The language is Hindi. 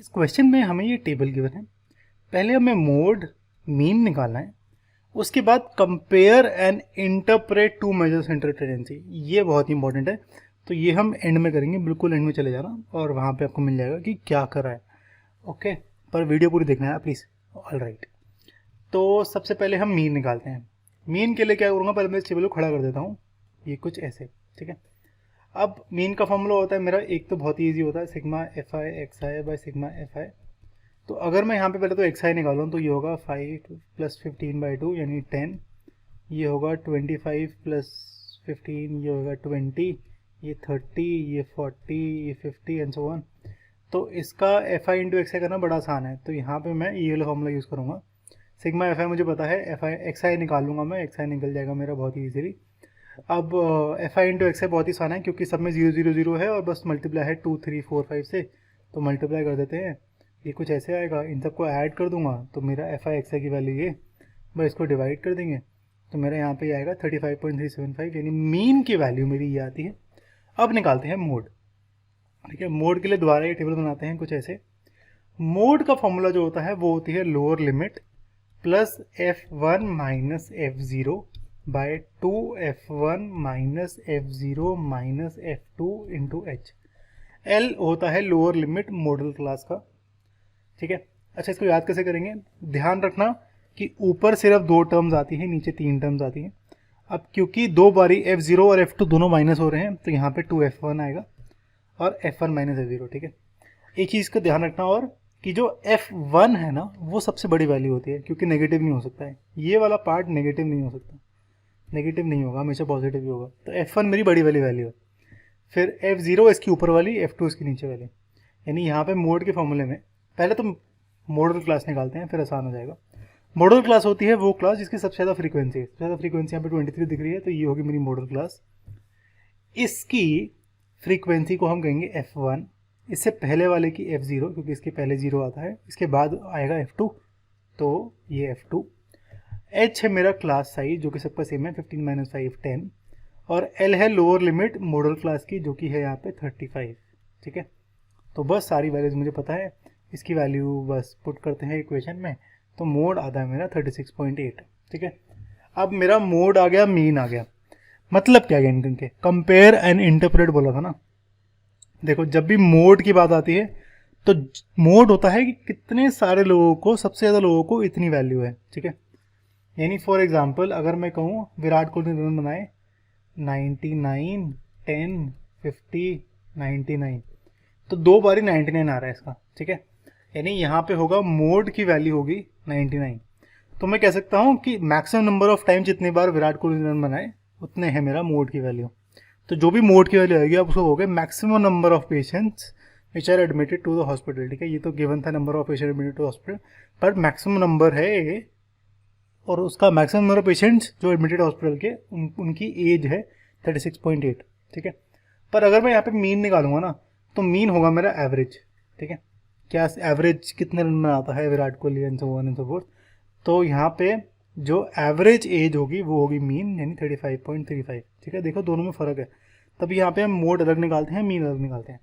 इस क्वेश्चन में हमें ये टेबल गिवन है। पहले हमें मोड मीन निकालना है, उसके बाद compare and interpret to measures inter tendency. ये बहुत इंपॉर्टेंट है, तो ये हम एंड में करेंगे, बिल्कुल एंड में चले जाना और वहाँ पे आपको मिल जाएगा कि क्या कर रहा है। ओके, पर वीडियो पूरी देखना है प्लीज़। ऑल राइट, तो सबसे पहले हम मीन निकालते हैं। मीन के लिए क्या करूँगा, पहले मैं इस टेबल को खड़ा कर देता हूँ, ये कुछ ऐसे, ठीक है। अब मीन का फॉर्मूला होता है मेरा, एक तो बहुत ही ईजी होता है, sigma F I x I by sigma F I. तो अगर मैं यहाँ पे पहले तो एक्स आई निकालूँ तो ये होगा 5 + 15/2 यानी 10, ये होगा 25 + 15, ये होगा 20, ये 30, ये 40, ये 50 एंड सो ऑन। तो इसका एफ आई इंटू एक्स आई करना बड़ा आसान है, तो यहाँ पे मैं ये वाला फॉर्मूला यूज़ करूँगा। सिग्मा एफ आई मुझे पता है, एफ आई एक्स आई निकालूंगा मैं, एक्स आई निकल जाएगा मेरा बहुत ही ईजिली। अब एफ आई इंटू एक्स आई बहुत ही आसान है, क्योंकि सब में 0 0 0 है और बस मल्टीप्लाई है 2 3 4 5 से, तो मल्टीप्लाई कर देते हैं। ये कुछ ऐसे आएगा, इन सबको ऐड कर दूंगा तो मेरा एफ आई एक्स आई की वैल्यू ये, बस इसको डिवाइड कर देंगे तो मेरा यहाँ पे आएगा 35.375, यानी मीन की वैल्यू मेरी ये आती है। अब निकालते हैं मोड, ठीक है। मोड के लिए दोबारा ये टेबल बनाते हैं कुछ ऐसे। मोड का फॉर्मूला जो होता है वो होती है lower limit plus f1 minus f0 by 2f1 minus f0 minus f2 into H. L होता है लोअर लिमिट मॉडल क्लास का, ठीक है। अच्छा, इसको याद कैसे करेंगे, ध्यान रखना कि ऊपर सिर्फ 2 टर्म्स आती है, नीचे 3 टर्म्स आती हैं। अब क्योंकि 2 बारी f0 और f2 दोनों माइनस हो रहे हैं, तो यहाँ पे 2f1 आएगा और f1 माइनस f0, ठीक है। एक चीज़ का ध्यान रखना और कि जो f1 है ना, वो सबसे बड़ी वैल्यू होती है, क्योंकि नेगेटिव नहीं हो सकता है, ये वाला पार्ट नेगेटिव नहीं हो सकता, नेगेटिव नहीं होगा, हमेशा पॉजिटिव ही होगा। तो f1 मेरी बड़ी वाली वैल्यू है, फिर f0 इसकी ऊपर वाली, f2 इसकी नीचे वाली। यानी यहाँ पे मोड के फॉर्मूले में पहले तो मॉडल क्लास निकालते हैं, फिर आसान हो जाएगा। मॉडल क्लास होती है वो क्लास जिसकी सबसे ज़्यादा फ्रीक्वेंसी है। सबसे ज़्यादा फ्रीक्वेंसी यहाँ पे 23 दिख रही है, तो ये होगी मेरी मॉडल क्लास। इसकी फ्रीक्वेंसी को हम कहेंगे f1, इससे पहले वाले की f0, क्योंकि इसके पहले 0 आता है, इसके बाद आएगा f2, तो ये f2। h है मेरा क्लास साइज जो कि सबका सेम है, 15 - 5 10, और l है लोअर लिमिट मॉडल क्लास की जो कि है यहाँ पे 35, ठीक है। तो बस सारी वैल्यूज मुझे पता है, इसकी वैल्यू बस पुट करते हैं इक्वेशन में, तो मोड आता है मेरा 36.8, ठीक है। अब मेरा मोड आ गया, मीन आ गया। मतलब क्या है इनके, कंपेयर एंड इंटरप्रेट बोला था ना। देखो, जब भी मोड की बात आती है तो मोड होता है कि कितने सारे लोगों को, सबसे ज़्यादा लोगों को इतनी वैल्यू है, ठीक है। यानी फॉर एग्जांपल अगर मैं कहूँ विराट कोहली ने रन बनाए 99 10 50 99, तो 2 बारी 99 आ रहा है इसका, ठीक है। यानी यहाँ पे होगा मोड की वैल्यू होगी 99। तो मैं कह सकता हूँ कि मैक्सिमम नंबर ऑफ टाइम जितनी बार विराट कोहली ने रन बनाए उतने है मेरा मोड की वैल्यू। तो जो भी मोड की वैल्यू आएगी आप उसको कहोगे maximum number of patients which are admitted to the hospital, ठीक है। ये तो गिवन था number of patient admitted to hospital, पर मैक्सिमम नंबर है ये, और उसका मैक्सिमम नंबर ऑफ पेशेंट्स जो एडमिटेड हॉस्पिटल के उनकी एज है 36.8, ठीक है। पर अगर मैं यहाँ पे मीन निकालूंगा ना, तो मीन होगा मेरा एवरेज, ठीक है। क्या एवरेज कितने रन में आता है Virat Kohli and so on and so fourth. तो यहाँ पे जो एवरेज एज होगी वो होगी मीन, यानी 35.35, ठीक है। देखो दोनों में फ़र्क है, तभी यहाँ पे हम मोड अलग निकालते हैं, मीन अलग निकालते हैं।